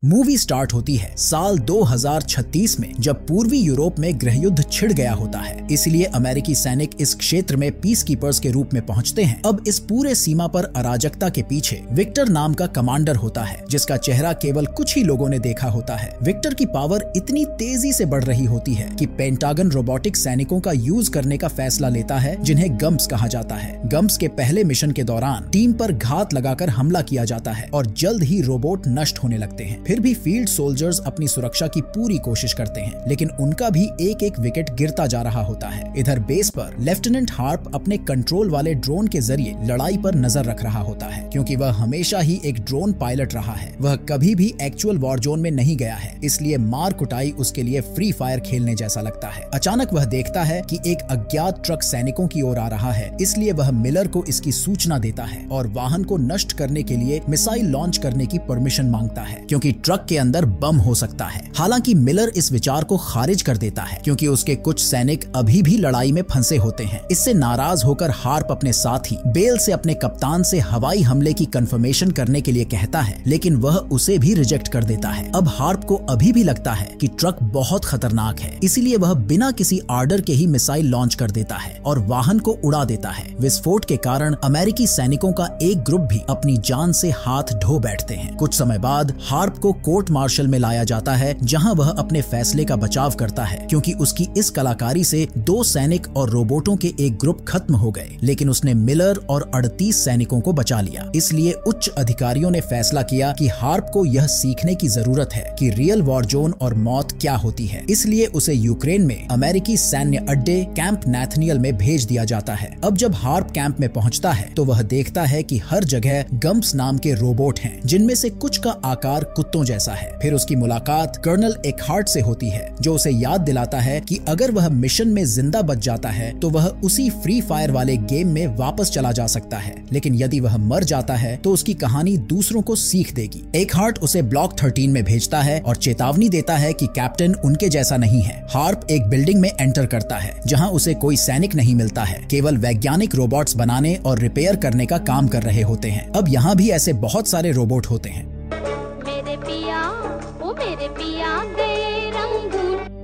Movie start होती है साल 2036 में, जब पूर्वी यूरोप में गृहयुद्ध छिड़ गया होता है। इसलिए अमेरिकी सैनिक इस क्षेत्र में पीस कीपर्स के रूप में पहुंचते हैं। अब इस पूरे सीमा पर अराजकता के पीछे विक्टर नाम का कमांडर होता है, जिसका चेहरा केवल कुछ ही लोगों ने देखा होता है। विक्टर की पावर इतनी तेजी से बढ़ रही होती है कि पेंटागन रोबोटिक सैनिकों का यूज करने का फैसला लेता है, जिन्हें गम्स कहा जाता है। गम्स के पहले मिशन के दौरान टीम पर घात लगाकर हमला किया जाता है और जल्द ही रोबोट नष्ट होने लगते हैं। फिर भी फील्ड सोल्जर्स अपनी सुरक्षा की पूरी कोशिश करते हैं, लेकिन उनका भी एक एक विकेट गिरता जा रहा होता है। इधर बेस पर लेफ्टिनेंट हार्प अपने कंट्रोल वाले ड्रोन के जरिए लड़ाई पर नजर रख रहा होता है, क्योंकि वह हमेशा ही एक ड्रोन पायलट रहा है। वह कभी भी एक्चुअल वॉर जोन में नहीं गया है, इसलिए मार कुटाई उसके लिए फ्री फायर खेलने जैसा लगता है। अचानक वह देखता है कि एक अज्ञात ट्रक सैनिकों की ओर आ रहा है, इसलिए वह मिलर को इसकी सूचना देता है और वाहन को नष्ट करने के लिए मिसाइल लॉन्च करने की परमिशन मांगता है, क्योंकि ट्रक के अंदर बम हो सकता है। हालांकि मिलर इस विचार को खारिज कर देता है, क्योंकि उसके कुछ सैनिक अभी भी लड़ाई में फंसे होते हैं। इससे नाराज होकर हार्प अपने साथी बेल से अपने कप्तान से हवाई हमले की कंफर्मेशन करने के लिए कहता है, लेकिन वह उसे भी रिजेक्ट कर देता है। अब हार्प को अभी भी लगता है कि ट्रक बहुत खतरनाक है, इसीलिए वह बिना किसी आर्डर के ही मिसाइल लॉन्च कर देता है और वाहन को उड़ा देता है। विस्फोट के कारण अमेरिकी सैनिकों का एक ग्रुप भी अपनी जान से हाथ धो बैठते हैं। कुछ समय बाद हार्प को कोर्ट मार्शल में लाया जाता है, जहां वह अपने फैसले का बचाव करता है, क्योंकि उसकी इस कलाकारी से 2 सैनिक और रोबोटों के एक ग्रुप खत्म हो गए, लेकिन उसने मिलर और 38 सैनिकों को बचा लिया। इसलिए उच्च अधिकारियों ने फैसला किया कि हार्प को यह सीखने की जरूरत है कि रियल वॉर जोन और मौत क्या होती है। इसलिए उसे यूक्रेन में अमेरिकी सैन्य अड्डे कैंप नैथनियल में भेज दिया जाता है। अब जब हार्प कैंप में पहुंचता है तो वह देखता है कि हर जगह गम्स नाम के रोबोट हैं, जिनमें से कुछ का आकार कुत्तों जैसा है। फिर उसकी मुलाकात कर्नल एकहार्ट से होती है, जो उसे याद दिलाता है कि अगर वह मिशन में जिंदा बच जाता है तो वह उसी फ्री फायर वाले गेम में वापस चला जा सकता है, लेकिन यदि वह मर जाता है तो उसकी कहानी दूसरों को सीख देगी। एकहार्ट उसे ब्लॉक 13 में भेजता है और चेतावनी देता है कि कैप्टन उनके जैसा नहीं है। हार्प एक बिल्डिंग में एंटर करता है, जहां उसे कोई सैनिक नहीं मिलता है, केवल वैज्ञानिक रोबोट्स बनाने और रिपेयर करने का काम कर रहे होते हैं। अब यहाँ भी ऐसे बहुत सारे रोबोट होते हैं।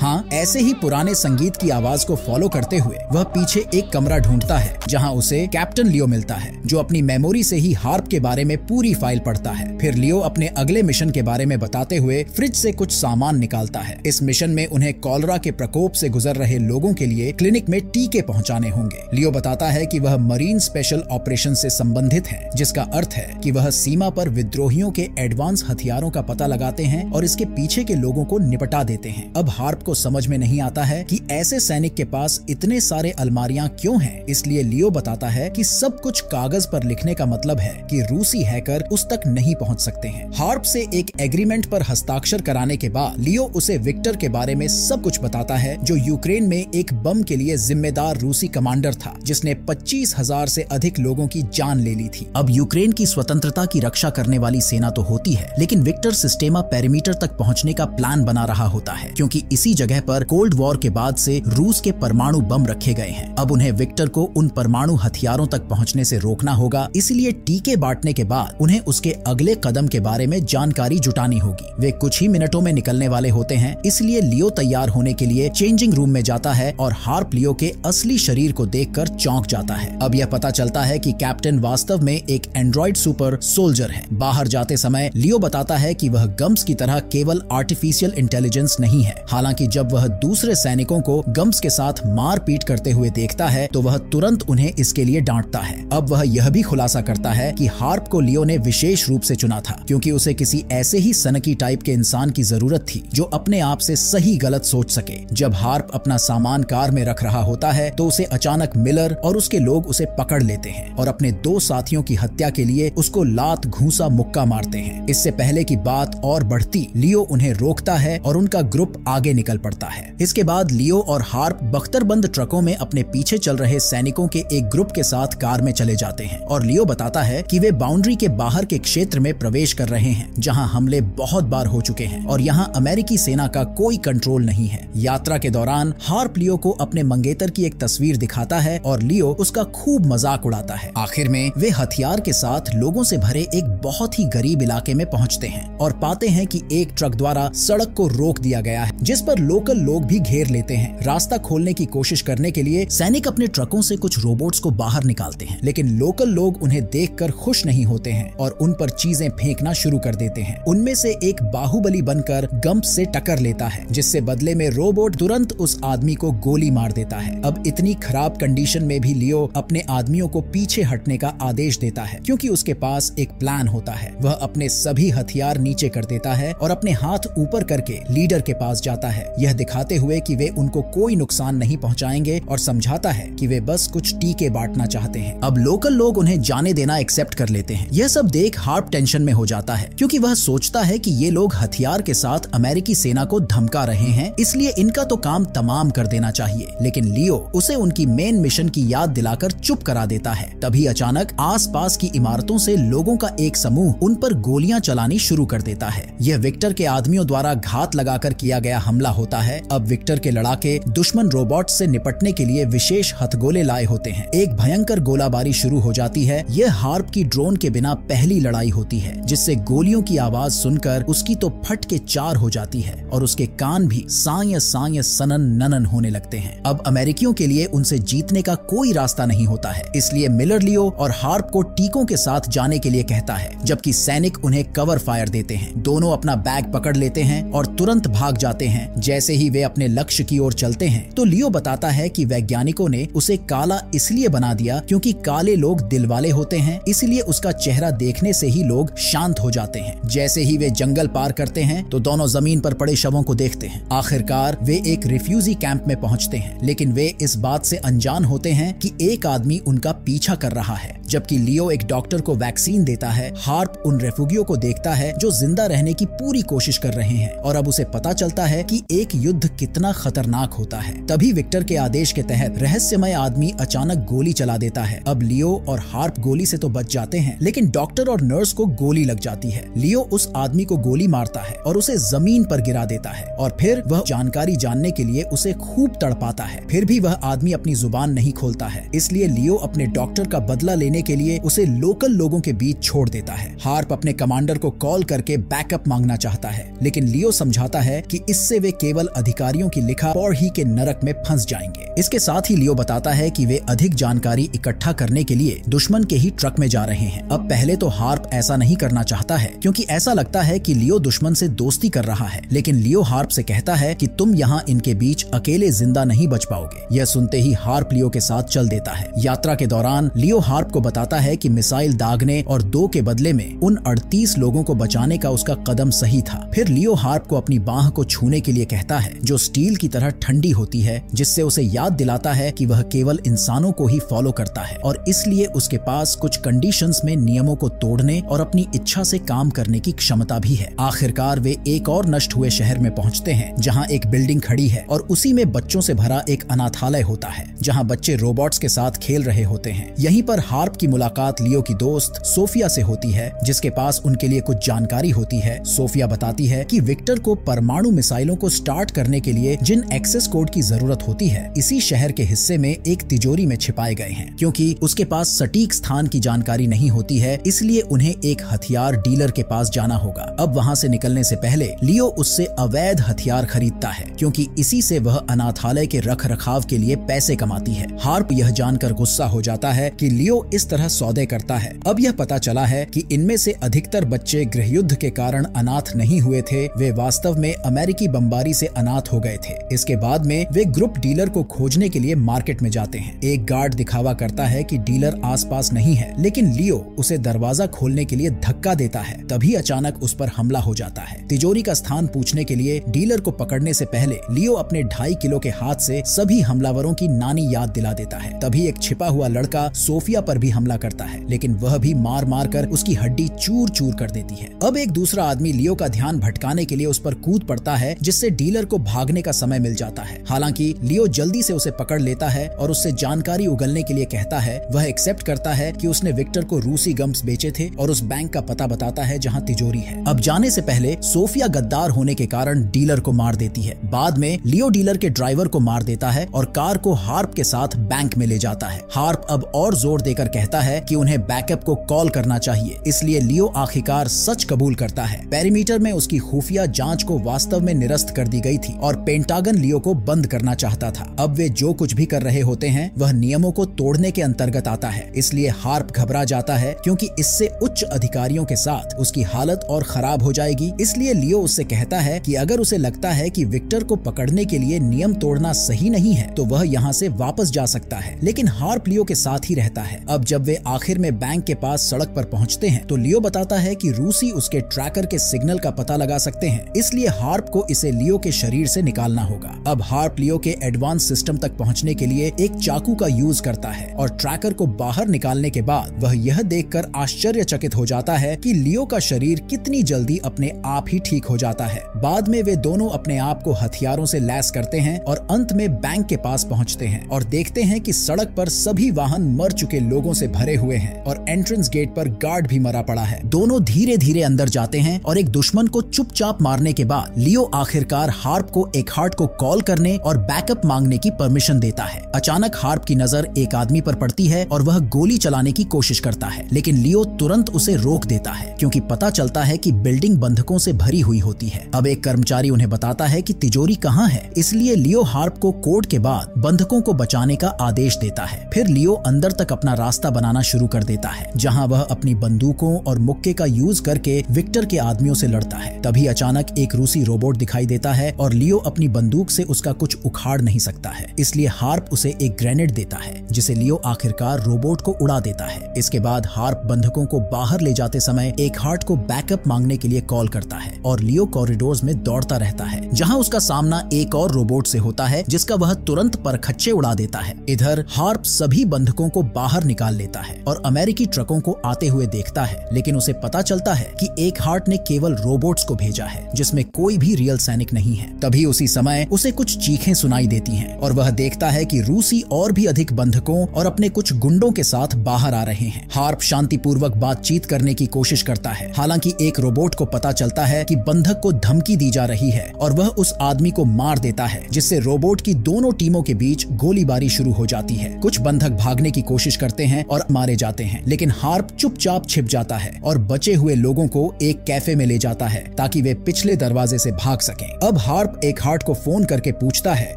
हाँ, ऐसे ही पुराने संगीत की आवाज को फॉलो करते हुए वह पीछे एक कमरा ढूंढता है, जहां उसे कैप्टन लियो मिलता है, जो अपनी मेमोरी से ही हार्प के बारे में पूरी फाइल पढ़ता है। फिर लियो अपने अगले मिशन के बारे में बताते हुए फ्रिज से कुछ सामान निकालता है। इस मिशन में उन्हें कॉलरा के प्रकोप से गुजर रहे लोगों के लिए क्लिनिक में टीके पहुंचाने होंगे। लियो बताता है कि वह मरीन स्पेशल ऑपरेशन से संबंधित है, जिसका अर्थ है कि वह सीमा पर विद्रोहियों के एडवांस हथियारों का पता लगाते हैं और इसके पीछे के लोगों को निपटा देते हैं। अब हार्प को समझ में नहीं आता है कि ऐसे सैनिक के पास इतने सारे अलमारियां क्यों हैं। इसलिए लियो बताता है कि सब कुछ कागज पर लिखने का मतलब है कि रूसी हैकर उस तक नहीं पहुंच सकते हैं। हार्प से एक एग्रीमेंट पर हस्ताक्षर कराने के बाद लियो उसे विक्टर के बारे में सब कुछ बताता है, जो यूक्रेन में एक बम के लिए जिम्मेदार रूसी कमांडर था, जिसने 25,000 से अधिक लोगों की जान ले ली थी। अब यूक्रेन की स्वतंत्रता की रक्षा करने वाली सेना तो होती है, लेकिन विक्टर सिस्टेमा पेरीमीटर तक पहुंचने का प्लान बना रहा होता है, क्योंकि इसी जगह पर कोल्ड वॉर के बाद से रूस के परमाणु बम रखे गए हैं। अब उन्हें विक्टर को उन परमाणु हथियारों तक पहुंचने से रोकना होगा, इसलिए टीके बांटने के बाद उन्हें उसके अगले कदम के बारे में जानकारी जुटानी होगी। वे कुछ ही मिनटों में निकलने वाले होते हैं, इसलिए लियो तैयार होने के लिए चेंजिंग रूम में जाता है और हार्प लियो के असली शरीर को देखकर चौंक जाता है। अब यह पता चलता है कि कैप्टन वास्तव में एक एंड्रॉइड सुपर सोल्जर है। बाहर जाते समय लियो बताता है कि वह गम्स की तरह केवल आर्टिफिशियल इंटेलिजेंस नहीं है। हालांकि जब वह दूसरे सैनिकों को गम्स के साथ मार पीट करते हुए देखता है तो वह तुरंत उन्हें इसके लिए डांटता है। अब वह यह भी खुलासा करता है कि हार्प को लियो ने विशेष रूप से चुना था, क्योंकि उसे किसी ऐसे ही सनकी टाइप के इंसान की जरूरत थी, जो अपने आप से सही गलत सोच सके। जब हार्प अपना सामान कार में रख रहा होता है तो उसे अचानक मिलर और उसके लोग उसे पकड़ लेते हैं और अपने 2 साथियों की हत्या के लिए उसको लात घूंसा मुक्का मारते हैं। इससे पहले की बात और बढ़ती, लियो उन्हें रोकता है और उनका ग्रुप आगे निकल पड़ता है। इसके बाद लियो और हार्प बख्तरबंद ट्रकों में अपने पीछे चल रहे सैनिकों के एक ग्रुप के साथ कार में चले जाते हैं और लियो बताता है कि वे बाउंड्री के बाहर के क्षेत्र में प्रवेश कर रहे हैं जहां हमले बहुत बार हो चुके हैं और यहां अमेरिकी सेना का कोई कंट्रोल नहीं है। यात्रा के दौरान हार्प लियो को अपने मंगेतर की एक तस्वीर दिखाता है और लियो उसका खूब मजाक उड़ाता है। आखिर में वे हथियार के साथ लोगों से भरे एक बहुत ही गरीब इलाके में पहुंचते हैं और पाते हैं कि एक ट्रक द्वारा सड़क को रोक दिया गया है, जिस पर लोकल लोग भी घेर लेते हैं। रास्ता खोलने की कोशिश करने के लिए सैनिक अपने ट्रकों से कुछ रोबोट्स को बाहर निकालते हैं, लेकिन लोकल लोग उन्हें देखकर खुश नहीं होते हैं और उन पर चीजें फेंकना शुरू कर देते हैं। उनमें से एक बाहुबली बनकर गम्प से टक्कर लेता है, जिससे बदले में रोबोट तुरंत उस आदमी को गोली मार देता है। अब इतनी खराब कंडीशन में भी लियो अपने आदमियों को पीछे हटने का आदेश देता है, क्योंकि उसके पास एक प्लान होता है। वह अपने सभी हथियार नीचे कर देता है और अपने हाथ ऊपर करके लीडर के पास जाता है, यह दिखाते हुए कि वे उनको कोई नुकसान नहीं पहुंचाएंगे और समझाता है कि वे बस कुछ टीके बांटना चाहते हैं। अब लोकल लोग उन्हें जाने देना एक्सेप्ट कर लेते हैं। यह सब देख हार्प टेंशन में हो जाता है, क्योंकि वह सोचता है कि ये लोग हथियार के साथ अमेरिकी सेना को धमका रहे हैं, इसलिए इनका तो काम तमाम कर देना चाहिए। लेकिन लियो उसे उनकी मेन मिशन की याद दिलाकर चुप करा देता है। तभी अचानक आसपास की इमारतों से लोगों का एक समूह उन पर गोलियां चलानी शुरू कर देता है। यह विक्टर के आदमियों द्वारा घात लगाकर किया गया हमला होता है। अब विक्टर के लड़ाके दुश्मन रोबोट से निपटने के लिए विशेष हथगोले लाए होते हैं। एक भयंकर गोलाबारी शुरू हो जाती है। यह हार्प की ड्रोन के बिना पहली लड़ाई होती है, जिससे गोलियों की आवाज सुनकर उसकी तो फट के चार हो जाती है और उसके कान भी सांय सांय सनन ननन होने लगते हैं। अब अमेरिकियों के लिए उनसे जीतने का कोई रास्ता नहीं होता है, इसलिए मिलर लियो और हार्प को टीकों के साथ जाने के लिए कहता है, जबकि सैनिक उन्हें कवर फायर देते हैं। दोनों अपना बैग पकड़ लेते हैं और तुरंत भाग जाते हैं। जैसे ही वे अपने लक्ष्य की ओर चलते हैं तो लियो बताता है कि वैज्ञानिकों ने उसे काला इसलिए बना दिया क्योंकि काले लोग दिलवाले होते हैं, इसलिए उसका चेहरा देखने से ही लोग शांत हो जाते हैं। जैसे ही वे जंगल पार करते हैं तो दोनों जमीन पर पड़े शवों को देखते हैं। आखिरकार वे एक रिफ्यूजी कैंप में पहुंचते हैं, लेकिन वे इस बात से अनजान होते हैं कि एक आदमी उनका पीछा कर रहा है। जबकि लियो एक डॉक्टर को वैक्सीन देता है, हार्प उन रेफ्यूजियों को देखता है जो जिंदा रहने की पूरी कोशिश कर रहे हैं और अब उसे पता चलता है कि एक युद्ध कितना खतरनाक होता है। तभी विक्टर के आदेश के तहत रहस्यमय आदमी अचानक गोली चला देता है। अब लियो और हार्प गोली से तो बच जाते हैं, लेकिन डॉक्टर और नर्स को गोली लग जाती है। लियो उस आदमी को गोली मारता है और उसे जमीन पर गिरा देता है और फिर वह जानकारी जानने के लिए उसे खूब तड़पाता है। फिर भी वह आदमी अपनी जुबान नहीं खोलता है, इसलिए लियो अपने डॉक्टर का बदला लेने के लिए उसे लोकल लोगों के बीच छोड़ देता है। हार्प अपने कमांडर को कॉल करके बैकअप मांगना चाहता है, लेकिन लियो समझाता है कि इससे वे केवल अधिकारियों की लिखा और ही के नरक में फंस जाएंगे। इसके साथ ही लियो बताता है कि वे अधिक जानकारी इकट्ठा करने के लिए दुश्मन के ही ट्रक में जा रहे हैं। अब पहले तो हार्प ऐसा नहीं करना चाहता है, क्योंकि ऐसा लगता है कि लियो दुश्मन से दोस्ती कर रहा है, लेकिन लियो हार्प से कहता है कि तुम यहाँ इनके बीच अकेले जिंदा नहीं बच पाओगे। यह सुनते ही हार्प लियो के साथ चल देता है। यात्रा के दौरान लियो हार्प को बताता है कि मिसाइल दागने और 2 के बदले में उन 38 लोगों को बचाने का उसका कदम सही था। फिर लियो हार्प को अपनी बाह को छूने के लिए कहता है, जो स्टील की तरह ठंडी होती है, जिससे उसे याद दिलाता है कि वह केवल इंसानों को ही फॉलो करता है और इसलिए उसके पास कुछ कंडीशंस में नियमों को तोड़ने और अपनी इच्छा से काम करने की क्षमता भी है। आखिरकार वे एक और नष्ट हुए शहर में पहुंचते हैं, जहां एक बिल्डिंग खड़ी है और उसी में बच्चों से भरा एक अनाथालय होता है, जहां बच्चे रोबोट्स के साथ खेल रहे होते हैं। यहीं पर हार्प की मुलाकात लियो की दोस्त सोफिया से होती है, जिसके पास उनके लिए कुछ जानकारी होती है। सोफिया बताती है कि विक्टर को परमाणु मिसाइलों को स्टार्ट करने के लिए जिन एक्सेस कोड की जरूरत होती है, इसी शहर के हिस्से में एक तिजोरी में छिपाए गए हैं। क्योंकि उसके पास सटीक स्थान की जानकारी नहीं होती है, इसलिए उन्हें एक हथियार डीलर के पास जाना होगा। अब वहाँ से निकलने से पहले लियो उससे अवैध हथियार खरीदता है, क्योंकि इसी से वह अनाथालय के रख रखाव के लिए पैसे कमाती है। हार्प यह जानकर गुस्सा हो जाता है कि लियो इस तरह सौदे करता है। अब यह पता चला है कि इनमें से अधिकतर बच्चे गृहयुद्ध के कारण अनाथ नहीं हुए थे, वे वास्तव में अमेरिकी बमबारी से अनाथ हो गए थे। इसके बाद में वे ग्रुप डीलर को खोजने के लिए मार्केट में जाते हैं। एक गार्ड दिखावा करता है कि डीलर आसपास नहीं है, लेकिन लियो उसे दरवाजा खोलने के लिए धक्का देता है। तभी अचानक उस पर हमला हो जाता है। तिजोरी का स्थान पूछने के लिए डीलर को पकड़ने से पहले लियो अपने 2.5 किलो के हाथ से सभी हमलावरों की नानी याद दिला देता है। तभी एक छिपा हुआ लड़का सोफिया पर भी हमला करता है, लेकिन वह भी मार मार कर उसकी हड्डी चूर चूर कर देती है। अब एक दूसरा आदमी लियो का ध्यान भटकाने के लिए उस पर कूद पड़ता है, जिससे डीलर डीलर को भागने का समय मिल जाता है। हालांकि लियो जल्दी से उसे पकड़ लेता है और उससे जानकारी उगलने के लिए कहता है। वह एक्सेप्ट करता है कि उसने विक्टर को रूसी गम्स बेचे थे और उस बैंक का पता बताता है जहां तिजोरी है। अब जाने से पहले सोफिया गद्दार होने के कारण डीलर को मार देती है। बाद में लियो डीलर के ड्राइवर को मार देता है और कार को हार्प के साथ बैंक में ले जाता है। हार्प अब और जोर देकर कहता है कि उन्हें बैकअप को कॉल करना चाहिए, इसलिए लियो आखिरकार सच कबूल करता है। पेरीमीटर में उसकी खुफिया जांच को वास्तव में निरस्त कर दी गई थी और पेंटागन लियो को बंद करना चाहता था। अब वे जो कुछ भी कर रहे होते हैं वह नियमों को तोड़ने के अंतर्गत आता है, इसलिए हार्प घबरा जाता है क्योंकि इससे उच्च अधिकारियों के साथ उसकी हालत और खराब हो जाएगी। इसलिए लियो उससे कहता है कि अगर उसे लगता है कि विक्टर को पकड़ने के लिए नियम तोड़ना सही नहीं है तो वह यहाँ से वापस जा सकता है। लेकिन हार्प लियो के साथ ही रहता है। अब जब वे आखिर में बैंक के पास सड़क पर पहुँचते हैं तो लियो बताता है कि रूसी उसके ट्रैकर के सिग्नल का पता लगा सकते हैं, इसलिए हार्प को इसे लियो के शरीर से निकालना होगा। अब हार्प लियो के एडवांस सिस्टम तक पहुंचने के लिए एक चाकू का यूज करता है और ट्रैकर को बाहर निकालने के बाद वह यह देखकर आश्चर्यचकित हो जाता है कि लियो का शरीर कितनी जल्दी अपने आप ही ठीक हो जाता है। बाद में वे दोनों अपने आप को हथियारों से लैस करते हैं और अंत में बैंक के पास पहुंचते हैं और देखते हैं कि सड़क पर सभी वाहन मर चुके लोगों से भरे हुए हैं और एंट्रेंस गेट पर गार्ड भी मरा पड़ा है। दोनों धीरे धीरे अंदर जाते हैं और एक दुश्मन को चुपचाप मारने के बाद लियो आखिरकार हार्प को एकहार्ट को कॉल करने और बैकअप मांगने की परमिशन देता है। अचानक हार्प की नजर एक आदमी पर पड़ती है और वह गोली चलाने की कोशिश करता है, लेकिन लियो तुरंत उसे रोक देता है क्योंकि पता चलता है कि बिल्डिंग बंधकों से भरी हुई होती है। अब एक कर्मचारी उन्हें बताता है कि तिजोरी कहाँ है, इसलिए लियो हार्प को कोड के बाद बंधकों को बचाने का आदेश देता है। फिर लियो अंदर तक अपना रास्ता बनाना शुरू कर देता है, जहाँ वह अपनी बंदूकों और मुक्के का यूज करके विक्टर के आदमियों से लड़ता है। तभी अचानक एक रूसी रोबोट दिखाई देता है और लियो अपनी बंदूक से उसका कुछ उखाड़ नहीं सकता है, इसलिए हार्प उसे एक ग्रेनेड देता है जिसे लियो आखिरकार रोबोट को उड़ा देता है। इसके बाद हार्प बंधकों को बाहर ले जाते समय एकहार्ट को बैकअप मांगने के लिए कॉल करता है और लियो कॉरिडोर्स में दौड़ता रहता है, जहां उसका सामना एक और रोबोट से होता है जिसका वह तुरंत परखच्चे उड़ा देता है। इधर हार्प सभी बंधकों को बाहर निकाल लेता है और अमेरिकी ट्रकों को आते हुए देखता है, लेकिन उसे पता चलता है कि एकहार्ट ने केवल रोबोट्स को भेजा है जिसमें कोई भी रियल सैनिक नहीं है। तभी उसी समय उसे कुछ चीखें सुनाई देती हैं और वह देखता है कि रूसी और भी अधिक बंधकों और अपने कुछ गुंडों के साथ बाहर आ रहे हैं। हार्प शांतिपूर्वक बातचीत करने की कोशिश करता है, हालांकि एक रोबोट को पता चलता है कि बंधक को धमकी दी जा रही है और वह उस आदमी को मार देता है, जिससे रोबोट की दोनों टीमों के बीच गोलीबारी शुरू हो जाती है। कुछ बंधक भागने की कोशिश करते हैं और मारे जाते हैं, लेकिन हार्प चुपचाप छिप जाता है और बचे हुए लोगों को एक कैफे में ले जाता है ताकि वे पिछले दरवाजे से भाग सकें। अब हार्प एकहार्ट को फोन करके पूछता है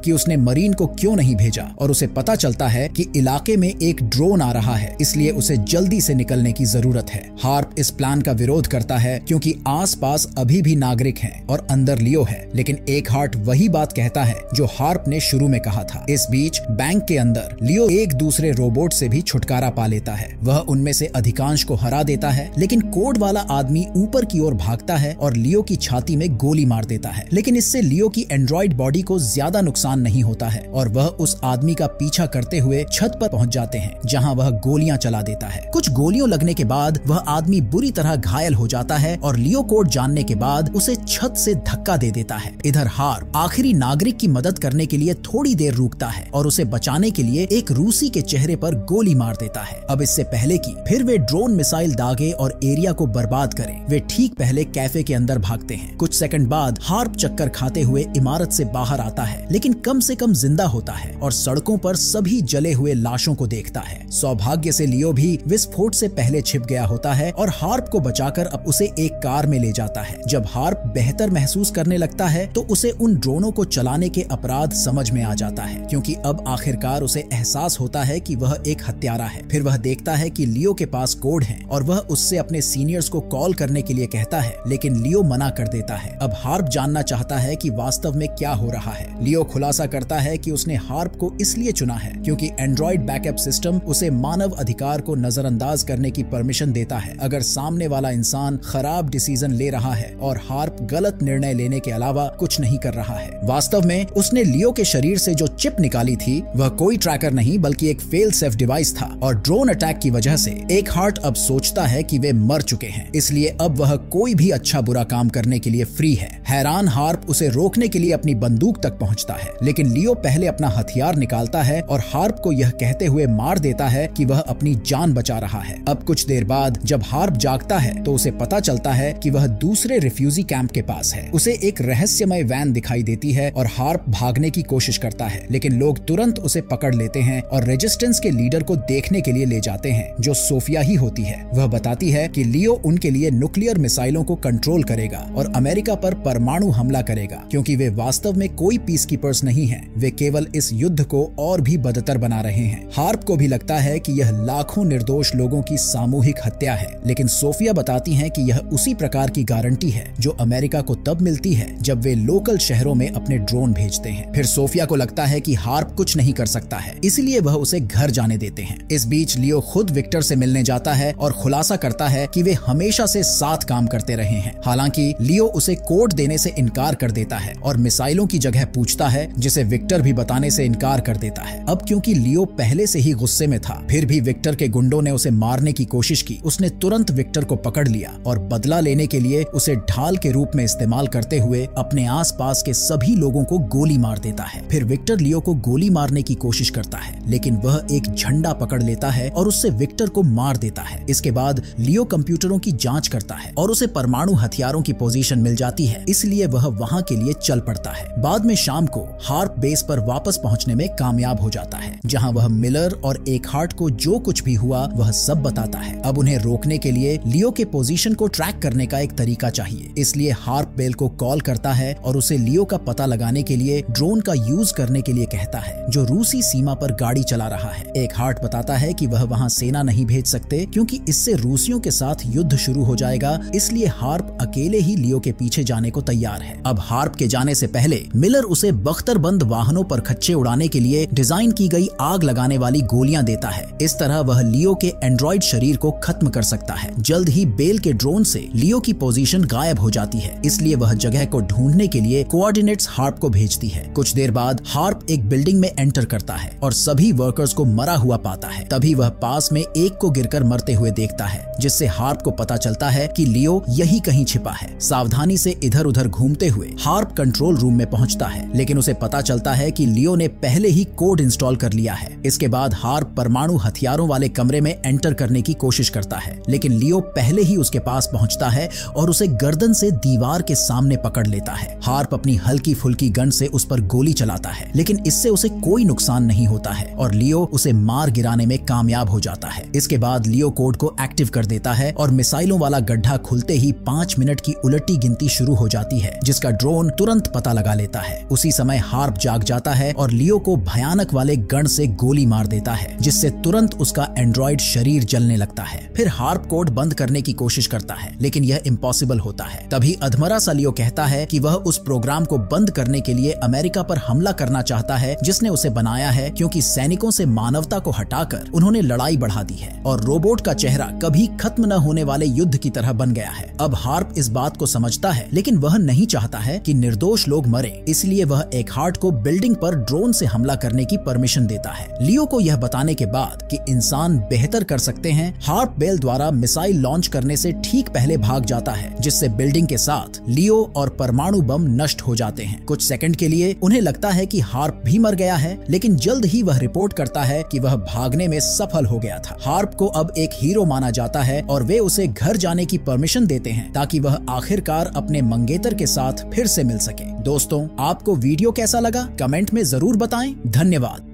कि उसने मरीन को क्यों नहीं भेजा और उसे पता चलता है कि इलाके में एक ड्रोन आ रहा है, इसलिए उसे जल्दी से निकलने की जरूरत है। हार्प इस प्लान का विरोध करता है क्योंकि आसपास अभी भी नागरिक हैं और अंदर लियो है, लेकिन एकहार्ट वही बात कहता है जो हार्प ने शुरू में कहा था। इस बीच बैंक के अंदर लियो एक दूसरे रोबोट से भी छुटकारा पा लेता है। वह उनमें से अधिकांश को हरा देता है, लेकिन कोड वाला आदमी ऊपर की ओर भागता है और लियो की छाती में गोली मार देता है, लेकिन इससे लियो की एंड्रॉइड बॉडी को ज्यादा नुकसान नहीं होता है और वह उस आदमी का पीछा करते हुए छत पर पहुंच जाते हैं, जहां वह गोलियां चला देता है। कुछ गोलियों लगने के बाद वह आदमी बुरी तरह घायल हो जाता है और लियो कोड जानने के बाद उसे छत से धक्का दे देता है। इधर हार्प आखिरी नागरिक की मदद करने के लिए थोड़ी देर रुकता है और उसे बचाने के लिए एक रूसी के चेहरे पर गोली मार देता है। अब इससे पहले कि फिर वे ड्रोन मिसाइल दागे और एरिया को बर्बाद करें, वे ठीक पहले कैफे के अंदर भागते हैं। कुछ सेकंड बाद हार्प चक्कर खाते हुए इमारत से बाहर आता है, लेकिन कम से कम जिंदा होता है और सड़कों पर सभी जले हुए लाशों को देखता है। सौभाग्य से लियो भी विस्फोट से पहले छिप गया होता है और हार्प को बचाकर अब उसे एक कार में ले जाता है। जब हार्प बेहतर महसूस करने लगता है तो उसे उन ड्रोनों को चलाने के अपराध समझ में आ जाता है, क्योंकि अब आखिरकार उसे एहसास होता है कि वह एक हत्यारा है। फिर वह देखता है कि लियो के पास कोड है और वह उससे अपने सीनियर्स को कॉल करने के लिए कहता है, लेकिन लियो मना कर देता है। अब हार्प जानना चाहता है कि वास्तव में क्या हो रहा है। लियो खुलासा करता है कि उसने हार्प को इसलिए चुना है क्योंकि एंड्रॉइड बैकअप सिस्टम उसे मानव अधिकार को नजरअंदाज करने की परमिशन देता है अगर सामने वाला इंसान खराब डिसीजन ले रहा है और हार्प गलत निर्णय लेने के अलावा कुछ नहीं कर रहा है। वास्तव में उसने लियो के शरीर से जो चिप निकाली थी वह कोई ट्रैकर नहीं बल्कि एक फेल सेफ डिवाइस था और ड्रोन अटैक की वजह से एकहार्ट अब सोचता है कि वे मर चुके हैं, इसलिए अब वह कोई भी अच्छा बुरा काम करने के लिए फ्री है। हैरान हार्प उसे रोकने के लिए अपनी बंदूक तक पहुंचता है, लेकिन लियो पहले अपना हथियार निकालता है और हार्प को यह कहते हुए मार देता है कि वह अपनी जान बचा रहा है। अब कुछ देर बाद जब हार्प जागता है तो उसे पता चलता है कि वह दूसरे रिफ्यूजी कैंप के पास है। उसे एक रहस्यमय वैन दिखाई देती है और हार्प भागने की कोशिश करता है, लेकिन लोग तुरंत उसे पकड़ लेते हैं और रेजिस्टेंस के लीडर को देखने के लिए ले जाते हैं, जो सोफिया ही होती है। वह बताती है कि लियो उनके लिए न्यूक्लियर मिसाइलों को कंट्रोल करेगा और अमेरिका पर परमाणु हमला करेगा, क्योंकि वे वास्तव में कोई पीसकीपर्स नहीं हैं। वे केवल इस युद्ध को और भी बदतर बना रहे हैं। हार्प को भी लगता है कि यह लाखों निर्दोष लोगों की सामूहिक हत्या है, लेकिन सोफिया बताती हैं कि यह उसी प्रकार की गारंटी है जो अमेरिका को तब मिलती है जब वे लोकल शहरों में अपने ड्रोन भेजते हैं। फिर सोफिया को लगता है कि हार्प कुछ नहीं कर सकता है, इसलिए वह उसे घर जाने देते हैं। इस बीच लियो खुद विक्टर से मिलने जाता है और खुलासा करता है कि वे हमेशा से साथ काम करते रहे हैं। हालांकि लियो उसे कोड देने से इनकार कर देता है और मिसाइलों की जगह पूछता है, जिसे विक्टर भी बताने से इनकार कर देता है। अब क्योंकि लियो पहले से ही गुस्से में था, फिर भी विक्टर के गुंडों ने उसे मारने की कोशिश की। उसने तुरंत विक्टर को पकड़ लिया और बदला लेने के लिए उसे ढाल के रूप में इस्तेमाल करते हुए अपने आसपास के सभी लोगों को गोली मार देता है। फिर विक्टर लियो को गोली मारने की कोशिश करता है, लेकिन वह एक झंडा पकड़ लेता है और उससे विक्टर को मार देता है। इसके बाद लियो कंप्यूटरों की जांच करता है और उसे परमाणु हथियारों की पोजीशन मिल जाती है, इसलिए वह वहां के लिए चल पड़ता है। बाद में शाम को हार्प बेस पर वापस पहुंचने में कामयाब हो जाता है, जहां वह मिलर और एकहार्ट को जो कुछ भी हुआ वह सब बताता है। अब उन्हें रोकने के लिए लियो के पोजीशन को ट्रैक करने का एक तरीका चाहिए, इसलिए हार्प बेल को कॉल करता है और उसे लियो का पता लगाने के लिए ड्रोन का यूज करने के लिए कहता है, जो रूसी सीमा पर गाड़ी चला रहा है। एकहार्ट बताता है कि वह वहां सेना नहीं भेज सकते क्योंकि इससे रूसियों के साथ युद्ध शुरू हो जाएगा, इसलिए हार्प अकेले ही लियो के पीछे जाने को तैयार है। अब हार्प के जाने से पहले मिलर उसे बख्तरबंद वाहनों पर खच्चे उड़ाने के लिए डिजाइन की गई आग लगाने वाली गोलियां देता है। इस तरह वह लियो के एंड्रॉइड शरीर को खत्म कर सकता है। जल्द ही बेल के ड्रोन से लियो की पोजीशन गायब हो जाती है, इसलिए वह जगह को ढूंढने के लिए कोऑर्डिनेट्स हार्प को भेजती है। कुछ देर बाद हार्प एक बिल्डिंग में एंटर करता है और सभी वर्कर्स को मरा हुआ पाता है। तभी वह पास में एक को गिरकर मरते हुए देखता है, जिससे हार्प को पता चलता है कि लियो यही कहीं छिपा है। सावधानी से इधर उधर घूमते हुए हार्प कंट्रोल रूम में पहुंचता है, लेकिन उसे पता चलता है कि लियो ने पहले ही कोड इंस्टॉल कर लिया है। इसके बाद हार्प परमाणु हथियारों वाले कमरे में एंटर करने की कोशिश करता है, लेकिन लियो पहले ही उसके पास पहुंचता है और उसे गर्दन से दीवार के सामने पकड़ लेता है। हार्प अपनी हल्की फुल्की गन से उस पर गोली चलाता है, लेकिन इससे उसे कोई नुकसान नहीं होता है और लियो उसे मार गिराने में कामयाब हो जाता है। इसके बाद लियो कोड को एक्टिव कर देता है और मिसाइलों वाला गड्ढा खुलते ही 5 मिनट की उलटी गिनती शुरू हो जाती है, जिसका ड्रोन तुरंत पता लगा लेता है। उसी समय हार्प जाग जाता है और लियो को भयानक वाले गन से गोली मार देता है, जिससे तुरंत उसका एंड्रॉइड शरीर जलने लगता है। फिर हार्प कोड बंद करने की कोशिश करता है, लेकिन यह इम्पॉसिबल होता है। तभी अधमरा सा लियो कहता है कि वह उस प्रोग्राम को बंद करने के लिए अमेरिका पर हमला करना चाहता है, जिसने उसे बनाया है, क्योंकि सैनिकों से मानवता को हटाकर उन्होंने लड़ाई बढ़ा दी है और रोबोट का चेहरा कभी खत्म न होने वाले युद्ध की तरह बन गया है। अब हार्प इस बात को समझता है, लेकिन वह नहीं चाहता है कि निर्दोष लोग मरे, इसलिए वह एकहार्ट को बिल्डिंग पर ड्रोन से हमला करने की परमिशन देता है। लियो को यह बताने के बाद कि इंसान बेहतर कर सकते हैं, हार्प बेल द्वारा मिसाइल लॉन्च करने से ठीक पहले भाग जाता है, जिससे बिल्डिंग के साथ लियो और परमाणु बम नष्ट हो जाते हैं। कुछ सेकंड के लिए उन्हें लगता है कि हार्प भी मर गया है, लेकिन जल्द ही वह रिपोर्ट करता है कि वह भागने में सफल हो गया था। हार्प को अब एक हीरो माना जाता है और वे उसे घर जाने की परमिशन देते हैं ताकि वह आखिरकार अपने मंगेतर के साथ फिर से मिल सके। दोस्तों, आपको वीडियो कैसा लगा कमेंट में जरूर बताएं। धन्यवाद।